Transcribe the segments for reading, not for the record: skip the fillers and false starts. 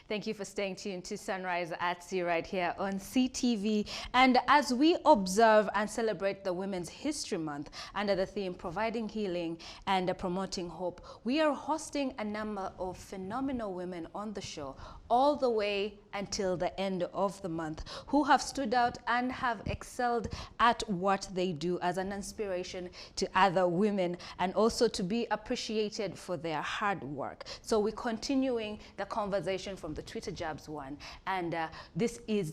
Thank you for staying tuned to Sunrise at Sea right here on CTV. And as we observe and celebrate the Women's History Month under the theme Providing Healing and Promoting Hope, we are hosting a number of phenomenal women on the show all the way until the end of the month who have stood out and have excelled at what they do as an inspiration to other women and also to be appreciated for their hard work. So we're continuing the conversation from the Twitter Jabs one, and this is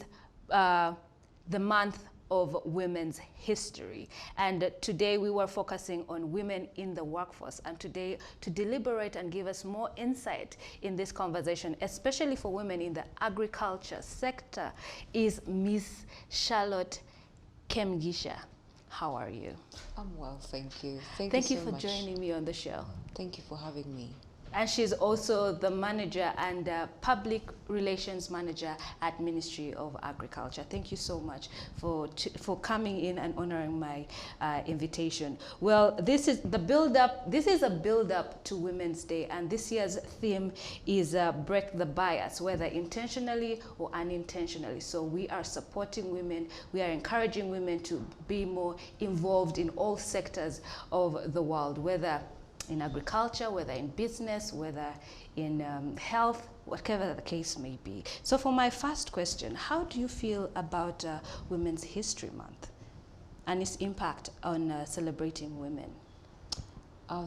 the month of women's history, and today we were focusing on women in the workforce, and today to deliberate and give us more insight in this conversation, especially for women in the agriculture sector, is Miss Charlotte Kemgisha. How are you? I'm well, thank you. Thank you so for much. joining me on the show. Thank you for having me. And she's also the manager and public relations manager at Ministry of Agriculture. Thank you so much for coming in and honoring my invitation. Well, this is the build-up. This is a build-up to Women's Day, and this year's theme is break the bias, whether intentionally or unintentionally. So we are supporting women. We are encouraging women to be more involved in all sectors of the world, whether in agriculture, whether in business, whether in health, whatever the case may be. So for my first question, how do you feel about Women's History Month and its impact on celebrating women?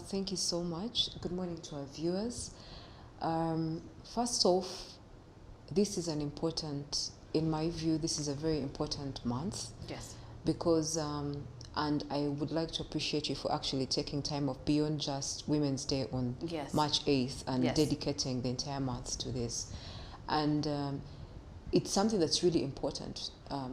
Thank you so much. Good morning to our viewers. First off, this is an important, in my view, this is a very important month. Yes. Because and I would like to appreciate you for actually taking time off beyond just Women's Day on Yes. March 8th and Yes. dedicating the entire month to this. And it's something that's really important,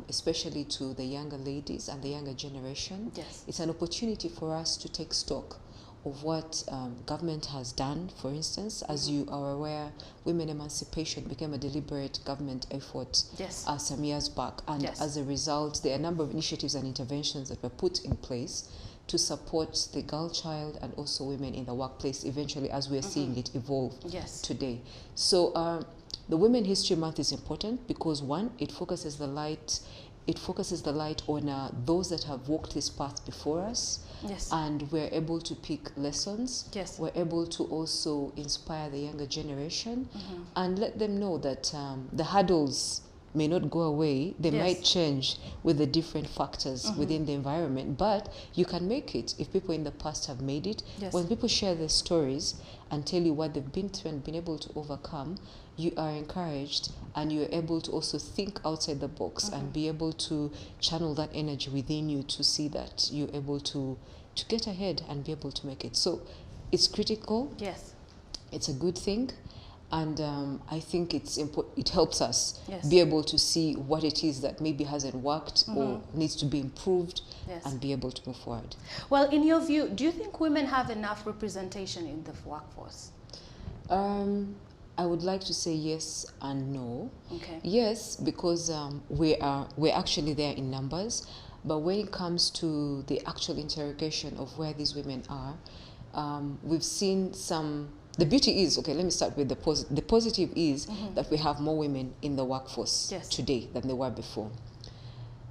especially to the younger ladies and the younger generation. Yes. It's an opportunity for us to take stock of what government has done. For instance, as you are aware, women emancipation became a deliberate government effort Yes. Some years back. And Yes. as a result, there are a number of initiatives and interventions that were put in place to support the girl child and also women in the workplace, eventually, as we're seeing it evolve Yes. today. So the Women History Month is important because, one, it focuses the light on those that have walked this path before us. Yes. And we're able to pick lessons. Yes. We're able to also inspire the younger generation and let them know that the hurdles may not go away. They Yes. might change with the different factors within the environment, but you can make it if people in the past have made it. Yes. When people share their stories and tell you what they've been through and been able to overcome, you are encouraged and you're able to also think outside the box and be able to channel that energy within you to see that you're able to get ahead and be able to make it. So it's critical. Yes. It's a good thing. And I think it helps us Yes. be able to see what it is that maybe hasn't worked or needs to be improved Yes. and be able to move forward. Well, in your view, do you think women have enough representation in the workforce? I would like to say yes and no. Okay. Yes, because we're actually there in numbers, but when it comes to the actual interrogation of where these women are, we've seen some. The beauty is, okay, let me start with the positive. The positive is that we have more women in the workforce Yes. today than there were before.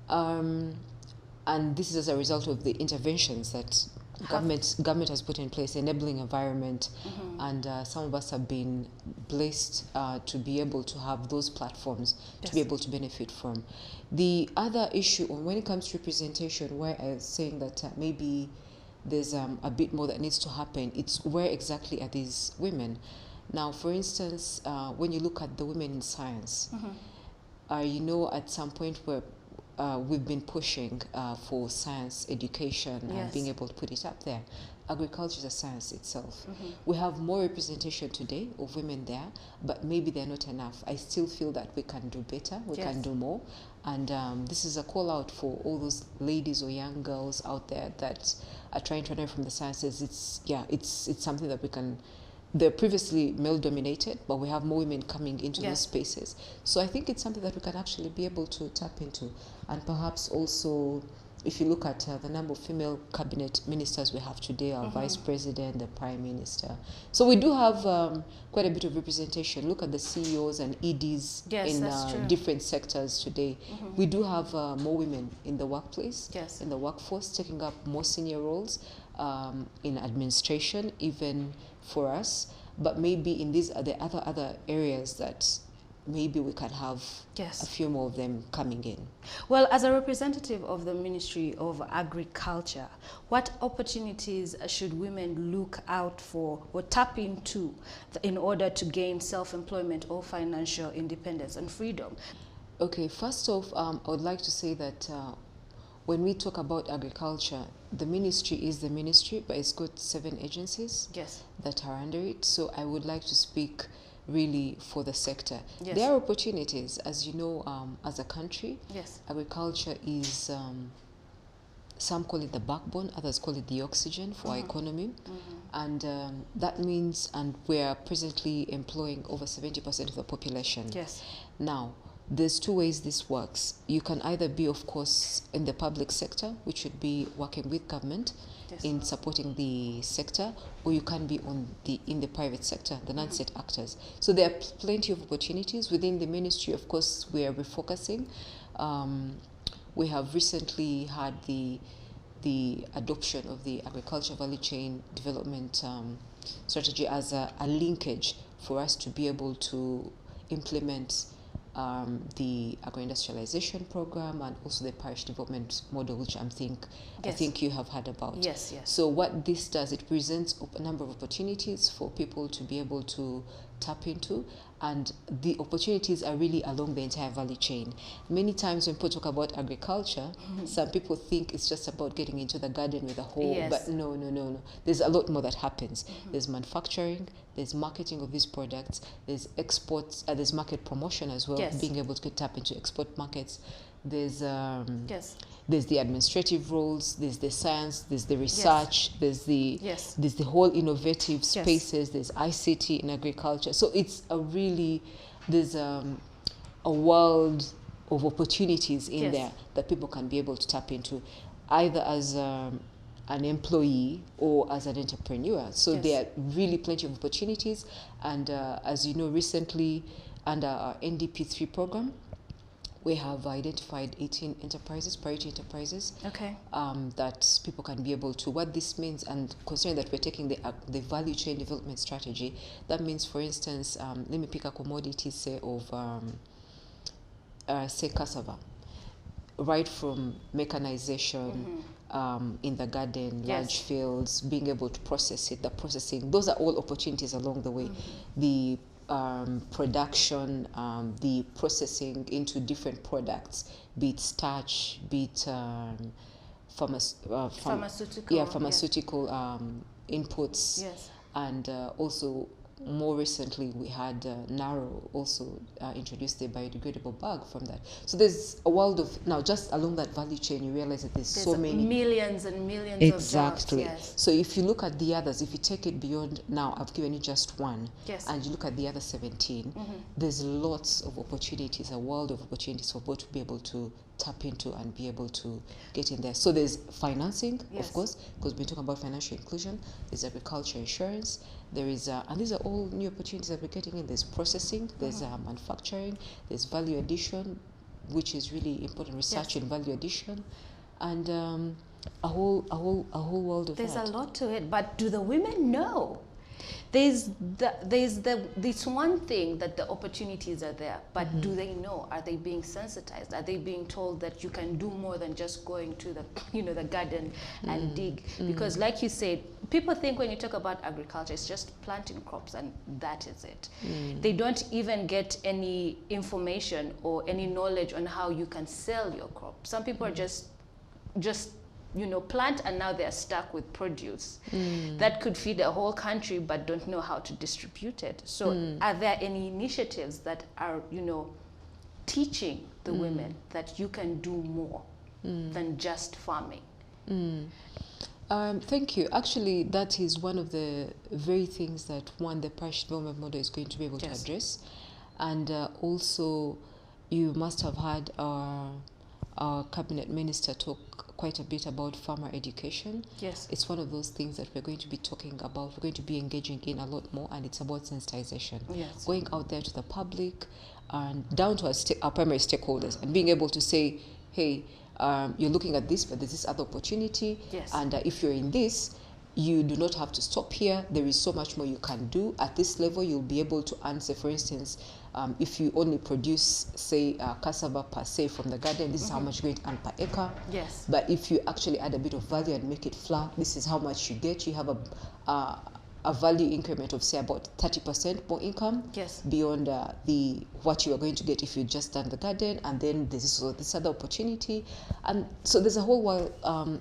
And this is as a result of the interventions that government has put in place, enabling environment, and some of us have been blessed to be able to have those platforms Yes. to be able to benefit from. The other issue, when it comes to representation, where I was saying that maybe there's a bit more that needs to happen, it's where exactly are these women? Now, for instance, when you look at the women in science, at some point where we've been pushing for science education and Yes. being able to put it up there. Agriculture is a science itself. We have more representation today of women there, but maybe they're not enough. I still feel that we can do better, we Yes. can do more. And this is a call out for all those ladies or young girls out there that are trying to learn from the sciences. It's something that we can. They're previously male dominated, but we have more women coming into Yes. those spaces. So I think it's something that we can actually be able to tap into and perhaps also if you look at the number of female cabinet ministers we have today, our vice president, the prime minister. So we do have quite a bit of representation. Look at the CEOs and EDs Yes, that's true. in different sectors today. We do have more women in the workplace, Yes. in the workforce, taking up more senior roles in administration, even for us. But maybe in these are the other areas that maybe we can have Yes. a few more of them coming in. Well, as a representative of the Ministry of Agriculture, what opportunities should women look out for or tap into in order to gain self-employment or financial independence and freedom? Okay, first off, I would like to say that when we talk about agriculture, the ministry is the ministry, but it's got 7 agencies Yes. that are under it. So I would like to speak really for the sector. Yes. There are opportunities, as you know, as a country. Yes. Agriculture is, some call it the backbone, others call it the oxygen for our economy. And that means, and we are presently employing over 70% of the population. Yes. Now, there's 2 ways this works. You can either be, of course, in the public sector, which would be working with government Yes. in supporting the sector, or you can be in the private sector, the non-state actors. So there are plenty of opportunities within the ministry. Of course, we are refocusing. We have recently had the adoption of the agriculture value chain development strategy as a linkage for us to be able to implement the agro-industrialization program and also the parish development model, which I Yes. think you have heard about. Yes, yes. So what this does, it presents a number of opportunities for people to be able to tap into, and the opportunities are really along the entire value chain. Many times when people talk about agriculture, some people think it's just about getting into the garden with a hoe, Yes. but no. There's a lot more that happens. There's manufacturing, there's marketing of these products, there's exports, there's market promotion as well, Yes. being able to tap into export markets. There's Yes. there's the administrative roles, there's the science, there's the research, there's the Yes. there's the whole innovative Yes. spaces, there's ICT in agriculture. So it's there's a world of opportunities in Yes. there that people can be able to tap into, either as an employee or as an entrepreneur. So Yes. there are really plenty of opportunities. And as you know, recently under our NDP3 program, we have identified 18 enterprises, priority enterprises, Okay. that people can be able to. What this means, and considering that we're taking the value chain development strategy, that means, for instance, let me pick a commodity, say, of say cassava, right from mechanization in the garden, Yes. large fields, being able to process it, the processing, those are all opportunities along the way. The production, the processing into different products, be it starch, be it Pharmaceutical. pharmaceutical inputs, Yes. and also more recently we had Naro also introduced the biodegradable bag from that. So there's a world of, now just along that value chain you realize that there's so many millions and millions exactly of jobs. Yes. So if you look at the others, if you take it beyond, now I've given you just one, Yes. and you look at the other 17, there's lots of opportunities, a world of opportunities for both to be able to tap into and be able to get in there. So there's financing, Yes. of course, because we're talking about financial inclusion. There's agriculture insurance. There is, and these are all new opportunities that we're getting in. There's processing, there's manufacturing, there's value addition, which is really important, research Yes. in value addition, and a whole world of There's that. a lot to it, but do the women know? There's this one thing that the opportunities are there, but do they know? Are they being sensitized? Are they being told that you can do more than just going to the garden and dig? Because like you said, people think when you talk about agriculture, it's just planting crops and that is it. They don't even get any information or any knowledge on how you can sell your crop. Some people are just plant and now they're stuck with produce that could feed a whole country but don't know how to distribute it. So are there any initiatives that are, teaching the women that you can do more than just farming? Thank you. Actually, that is one of the very things that the parish development model is going to be able to address. And also, you must have heard our cabinet minister talk quite a bit about farmer education. Yes. It's one of those things that we're going to be talking about. We're going to be engaging in a lot more, and it's about sensitization. Yes. Going out there to the public and down to our primary stakeholders and being able to say, hey, you're looking at this, but there's this other opportunity. Yes. And if you're in this, you do not have to stop here. There is so much more you can do. At this level, you'll be able to answer, for instance, if you only produce, say, cassava per se from the garden, this is how much you're going to earn per acre. Yes. But if you actually add a bit of value and make it flat, this is how much you get. You have a value increment of, say, about 30% more income. Yes. Beyond what you are going to get if you just done the garden, and then there's this other opportunity, and so there's a whole while,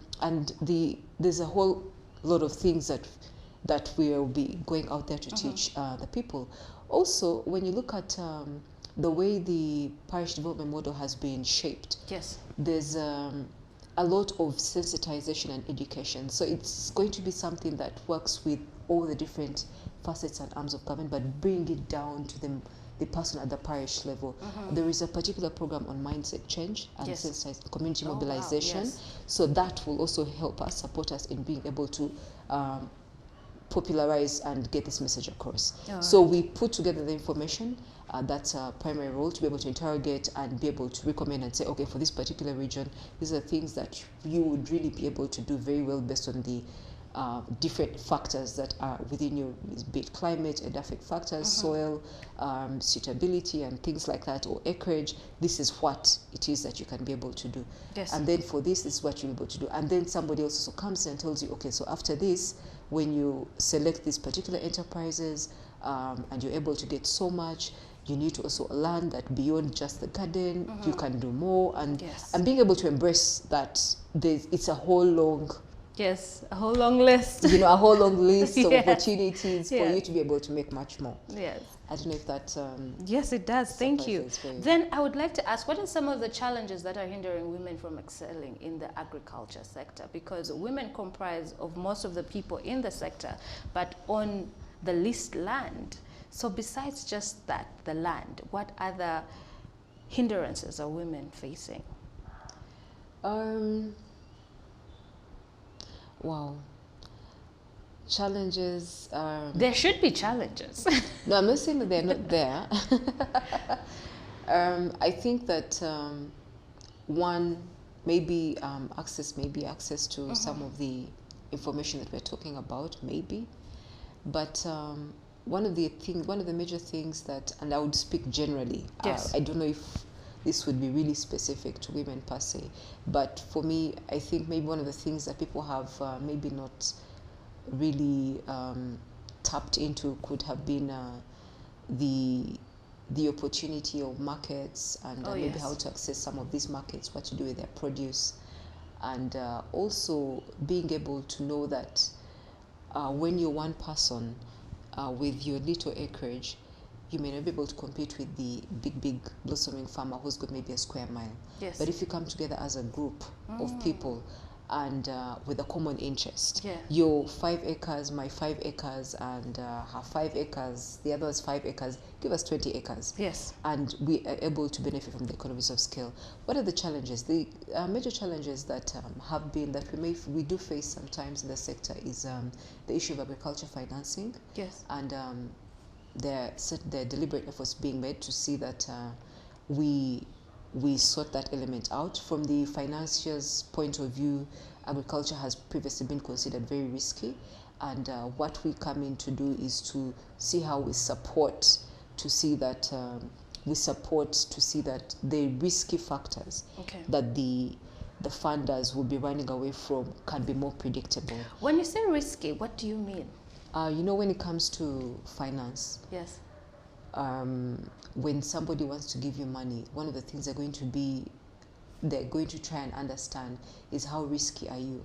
there's a whole lot of things that we will be going out there to teach the people. Also, when you look at the way the parish development model has been shaped, Yes. there's a lot of sensitization and education. So it's going to be something that works with all the different facets and arms of government, but bring it down to the person at the parish level. There is a particular program on mindset change and sensitized community mobilization. Wow. Yes. So that will also help us, support us in being able to popularize and get this message across. So we put together the information. That's a primary role, to be able to interrogate and be able to recommend and say, okay, for this particular region, these are things that you would really be able to do very well based on the different factors that are within your, be it climate, edaphic factors, soil, suitability, and things like that, or acreage. This is what it is that you can be able to do. Yes. And then for this is what you're able to do. And then somebody else also comes and tells you, okay, so after this, when you select these particular enterprises and you're able to get so much, you need to also learn that beyond just the garden, you can do more. And being able to embrace that it's a whole long... Yes, a whole long list. You know, a whole long list of opportunities for you to be able to make much more. Yes. I don't know if that... yes, it does. Thank you. Then I would like to ask, what are some of the challenges that are hindering women from excelling in the agriculture sector? Because women comprise of most of the people in the sector, but on the least land. So besides just that, the land, what other hindrances are women facing? Wow. Challenges. There should be challenges. No, I'm not saying that they're not there. I think that one, maybe access to some of the information that we're talking about, maybe. But one of the major things that, and I would speak generally, I don't know if this would be really specific to women per se, but for me, I think maybe one of the things that people have maybe not really tapped into could have been the opportunity of markets, and maybe how to access some of these markets, what to do with their produce, and also being able to know that when you're one person with your little acreage, you may not be able to compete with the big blossoming farmer who's got maybe a square mile. Yes. But if you come together as a group of people and with a common interest, your 5 acres, my 5 acres, and her 5 acres, the other's 5 acres, give us 20 acres. Yes. And we are able to benefit from the economies of scale. What are the challenges? The major challenges that have been, that we do face sometimes in the sector is the issue of agriculture financing. Yes. And there are deliberate efforts being made to see that we sort that element out. From the financiers' point of view, agriculture has previously been considered very risky, and what we come in to do is to see how we support to see that the risky factors that the funders will be running away from can be more predictable. When you say risky, what do you mean? You know, when it comes to finance, yes, when somebody wants to give you money, one of the things they're going to try and understand is how risky are you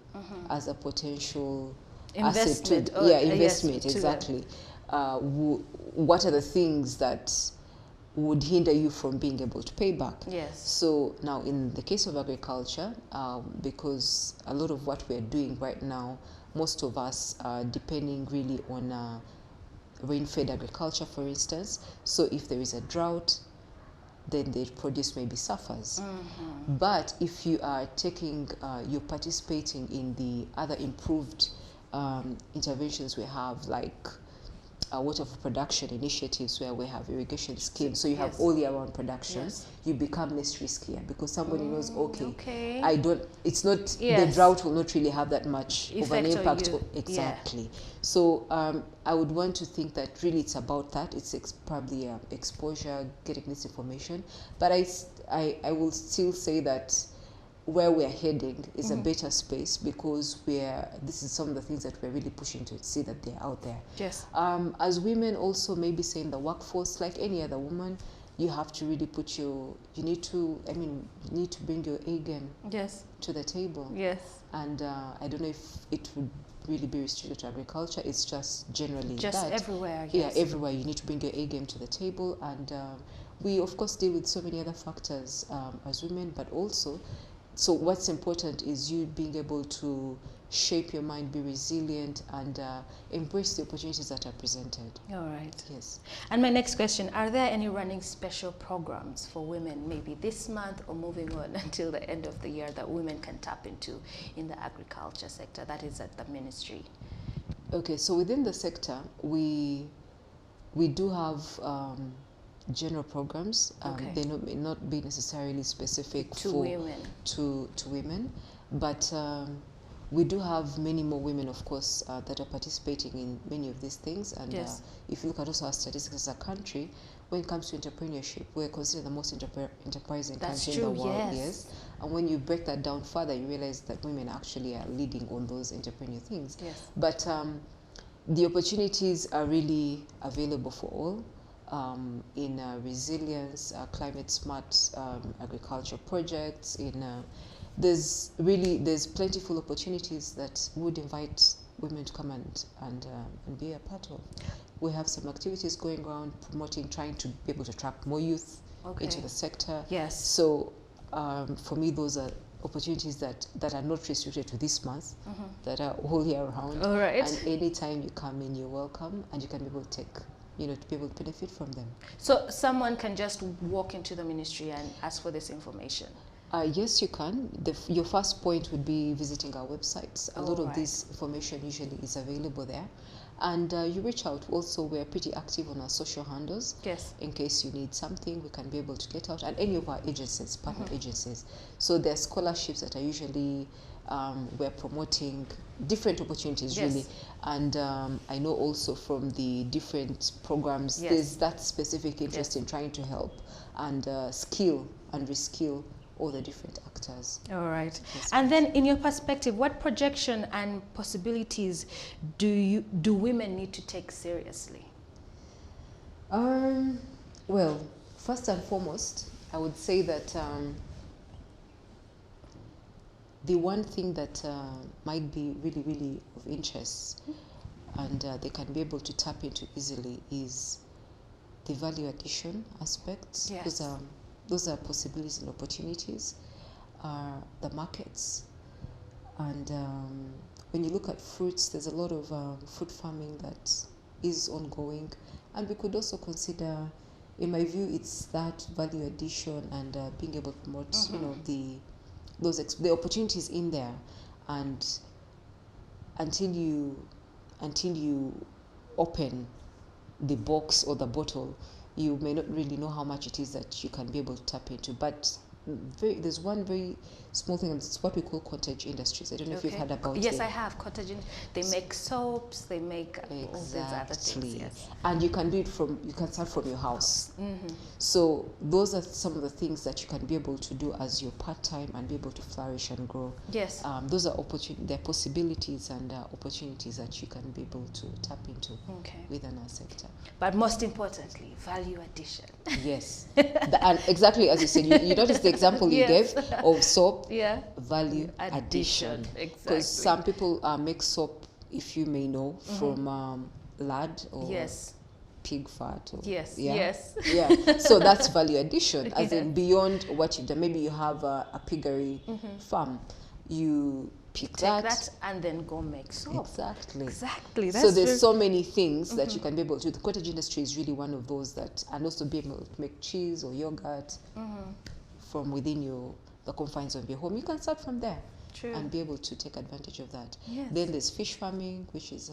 as a potential investment. Asset to, investment, exactly. What are the things that would hinder you from being able to pay back? Yes. So now in the case of agriculture, because a lot of what we're doing right now, most of us are depending really on rain-fed agriculture, for instance. So if there is a drought, then the produce maybe suffers. But if you are taking, you're participating in the other improved interventions we have, like water for production initiatives where we have irrigation schemes, so you have all year round production, you become less riskier because somebody knows, okay, I don't, it's not, the drought will not really have that much of an impact. Exactly. So I would want to think that really it's about that. It's probably exposure, getting this information. But I will still say that where we're heading is a better space because this is some of the things that we're really pushing to see that they're out there. Yes. As women also, maybe say in the workforce, like any other woman, you have to really you need to bring your A game to the table. Yes. And I don't know if it would really be restricted to agriculture. It's just generally that. Everywhere. Yes. Yeah, everywhere you need to bring your A game to the table. And we, of course, deal with so many other factors as women, but also, so what's important is you being able to shape your mind, be resilient, and embrace the opportunities that are presented. All right. Yes. And my next question, are there any running special programs for women, maybe this month or moving on until the end of the year, that women can tap into in the agriculture sector, that is at the ministry? Okay, so within the sector, we do have general programs. They may not be necessarily specific to women, but we do have many more women, of course, that are participating in many of these things. And if you look at also our statistics as a country, when it comes to entrepreneurship, we're considered the most enterprising country in the world. Yes. And when you break that down further, you realize that women actually are leading on those entrepreneurial things. Yes. But the opportunities are really available for all. In resilience, climate smart agriculture projects, there's plentiful opportunities that would invite women to come and be a part of. We have some activities going around promoting, trying to be able to attract more youth into the sector. Yes. So for me, those are opportunities that are not restricted to this month, that are all year round. All right. And anytime you come in, you're welcome, and you can be able to take, to be able to benefit from them. So someone can just walk into the ministry and ask for this information? Yes, you can. Your first point would be visiting our websites. A lot of this information usually is available there. And you reach out. Also, we're pretty active on our social handles. Yes. In case you need something, we can be able to get out. And any of our agencies, partner agencies. So there are scholarships that are usually, we're promoting different opportunities, really. And I know also from the different programs, there's that specific interest in trying to help and skill and reskill all the different actors. All right. Yes. And then in your perspective, what projection and possibilities do women need to take seriously? Well, first and foremost, I would say that the one thing that might be really, really of interest and they can be able to tap into easily is the value addition aspects. Yes. Those are possibilities and opportunities, the markets. And when you look at fruits, there's a lot of fruit farming that is ongoing. And we could also consider, in my view, it's that value addition and being able to promote, the opportunities in there. And until you open the box or the bottle, you may not really know how much it is that you can be able to tap into. But there's one very small thing, and it's what we call cottage industries. I don't know if you've heard about it. Yes, I have. Cottage, they make soaps, they make all these other things. Yes. And you can do it you can start from your house. So those are some of the things that you can be able to do as your part-time and be able to flourish and grow. Yes. Those are they're possibilities and opportunities that you can be able to tap into within our sector. But most importantly, value addition. Yes. And exactly as you said, you noticed the example you gave of soap. Yeah. Value addition. Exactly. Because some people make soap, if you may know, from lard or pig fat. Or, yes. So that's value addition, as in beyond what you've done. Maybe you have a piggery farm. You pick Take that and then go make soap. Exactly. Exactly. So there's so many things that you can be able to do. The cottage industry is really one of those that, and also be able to make cheese or yogurt from within the confines of your home. You can start from there. True. And be able to take advantage of that. Yes. Then there's fish farming, which is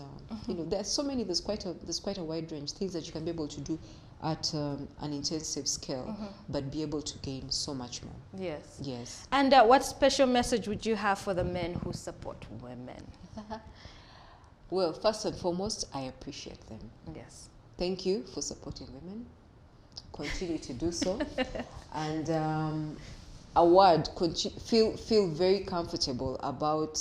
there's so many. There's quite a wide range things that you can be able to do at an intensive scale, but be able to gain so much more. Yes. Yes. And what special message would you have for the men who support women? Well, first and foremost, I appreciate them. Yes. Thank you for supporting women. Continue to do so, and feel very comfortable about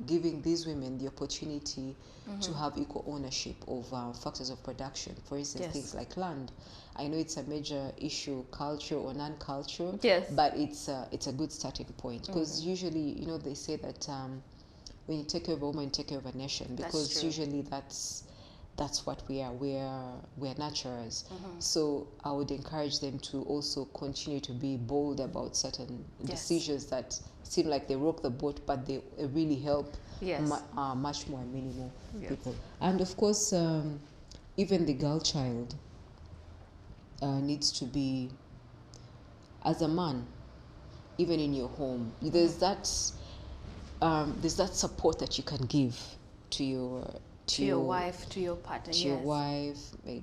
giving these women the opportunity to have equal ownership of factors of production. For instance, things like land. I know it's a major issue, culture or non-cultural, but it's a good starting point, because usually, they say that when you take care of a woman, you take care of a nation, because usually that's what we are. We're nurturers. So I would encourage them to also continue to be bold about certain decisions that seem like they rock the boat, but they really help much more minimal people. And of course, even the girl child needs to be, as a man, even in your home, there's that support that you can give to your wife, to your partner, to your wife,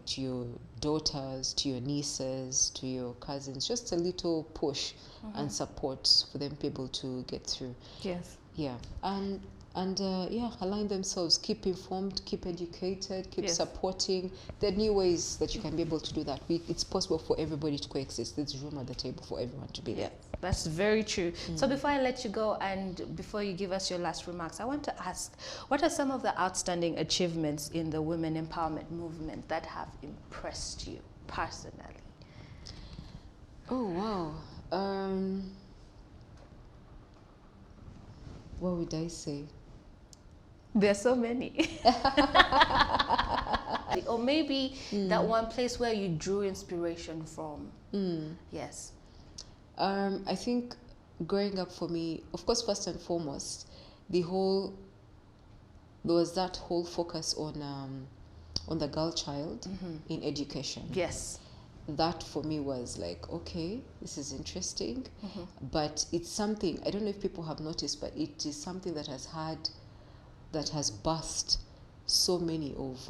to your daughters, to your nieces, to your cousins. Just a little push and support for them to be able to get through. Yes. Yeah. And align themselves, keep informed, keep educated, keep supporting. There are new ways that you can be able to do that. It's possible for everybody to coexist. There's room at the table for everyone to be there. That's very true. So before I let you go and before you give us your last remarks, I want to ask, what are some of the outstanding achievements in the women empowerment movement that have impressed you personally? Oh, wow. What would I say? There's so many. Or maybe that one place where you drew inspiration from. Yes. I think growing up for me, of course, first and foremost, there was that whole focus on the girl child in education. Yes. That for me was like, okay, this is interesting, but it's something, I don't know if people have noticed, but it is something that has birthed so many of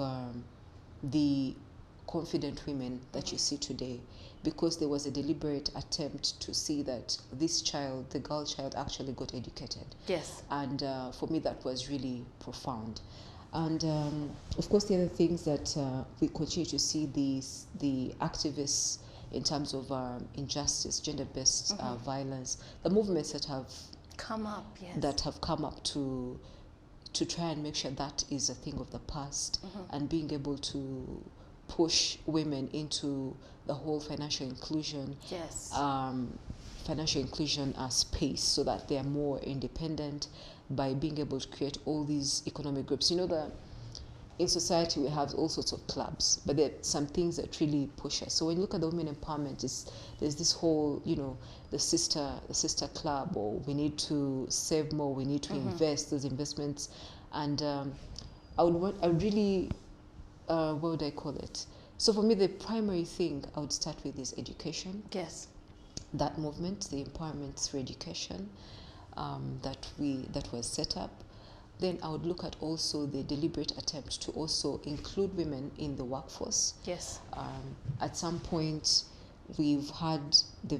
the confident women that you see today, because there was a deliberate attempt to see that this child, the girl child, actually got educated. Yes. And for me, that was really profound. And of course, the other things that we continue to see the activists in terms of injustice, gender-based violence, the movements that have come up, to try and make sure that is a thing of the past, and being able to push women into the whole financial inclusion space, so that they are more independent, by being able to create all these economic groups. In society we have all sorts of clubs, but there are some things that really push us. So when you look at the women empowerment, there's this whole, the sister club, or we need to save more, we need to invest, those investments. And I would really, what would I call it? So for me, the primary thing I would start with is education. Yes. That movement, the empowerment through education, that was set up. Then I would look at also the deliberate attempt to also include women in the workforce. Yes. At some point, they've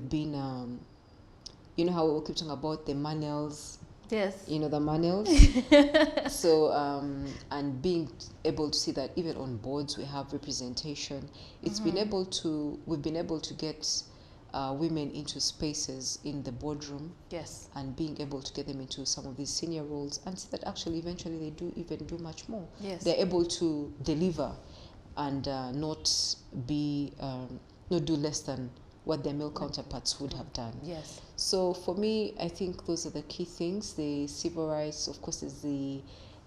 been, how we keep talking about the manuals. Yes. The manuals. So, and being able to see that even on boards we have representation. We've been able to get women into spaces in the boardroom. Yes. And being able to get them into some of these senior roles, and see that actually eventually they do much more. Yes. They're able to deliver and not do less than what their male counterparts would have done. Yes. So for me, I think those are the key things. The civil rights, of course,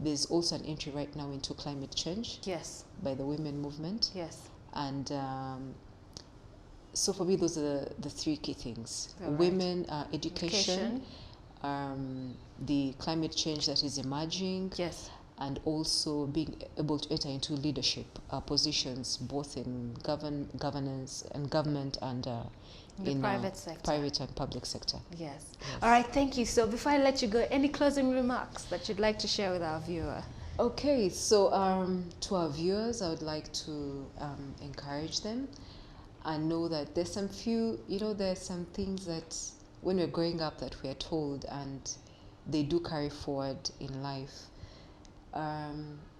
there's also an entry right now into climate change. Yes. By the women movement. Yes. And so for me, those are the three key things: right. women, education, the climate change that is emerging, Yes. and also being able to enter into leadership positions, both in governance and government and The private sector. private and public sector. Yes. All right, thank you. So before I let you go, any closing remarks that you'd like to share with our viewer? Okay, so to our viewers, I would like to encourage them and know that there's there's some things that when we're growing up that we are told, and they do carry forward in life.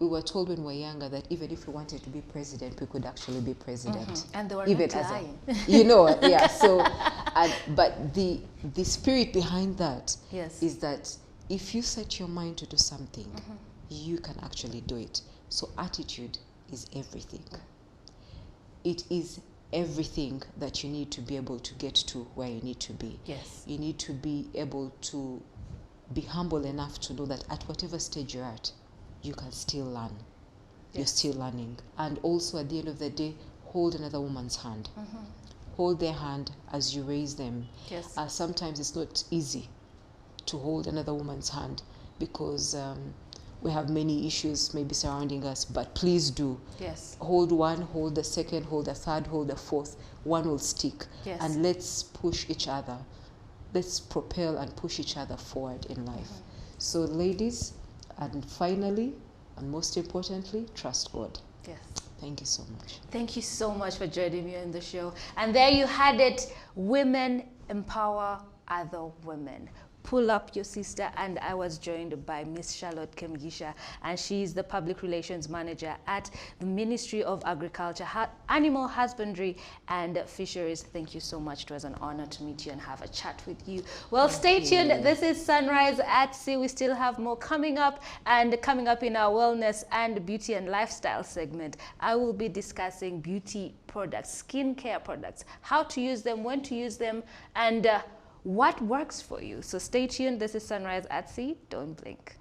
We were told when we were younger that even if we wanted to be president, we could actually be president. And they were even not lying. Yeah. So, but the spirit behind that Yes. is that if you set your mind to do something, you can actually do it. So attitude is everything. It is everything that you need to be able to get to where you need to be. Yes. You need to be able to be humble enough to know that at whatever stage you're at, you can still learn. You're still learning. And also at the end of the day, hold another woman's hand. Hold their hand as you raise them. Yes. Sometimes it's not easy to hold another woman's hand because we have many issues maybe surrounding us, but please do. Yes. Hold one, hold the second, hold the third, hold the fourth. One will stick. Yes. And let's push each other. Let's propel and push each other forward in life. So ladies, and finally, and most importantly, trust God. Yes. Thank you so much. Thank you so much for joining me on the show. And there you had it. Women empower other women. Pull up your sister. And I was joined by Miss Charlotte Kemgisha, and she's the Public Relations Manager at the Ministry of Agriculture, Animal Husbandry and Fisheries. Thank you so much. It was an honor to meet you and have a chat with you. Well, stay tuned. This is Sunrise at Sea. We still have more coming up, and coming up in our wellness and beauty and lifestyle segment, I will be discussing beauty products, skincare products, how to use them, when to use them, and what works for you. So stay tuned. This is Sunrise at Sea. Don't blink.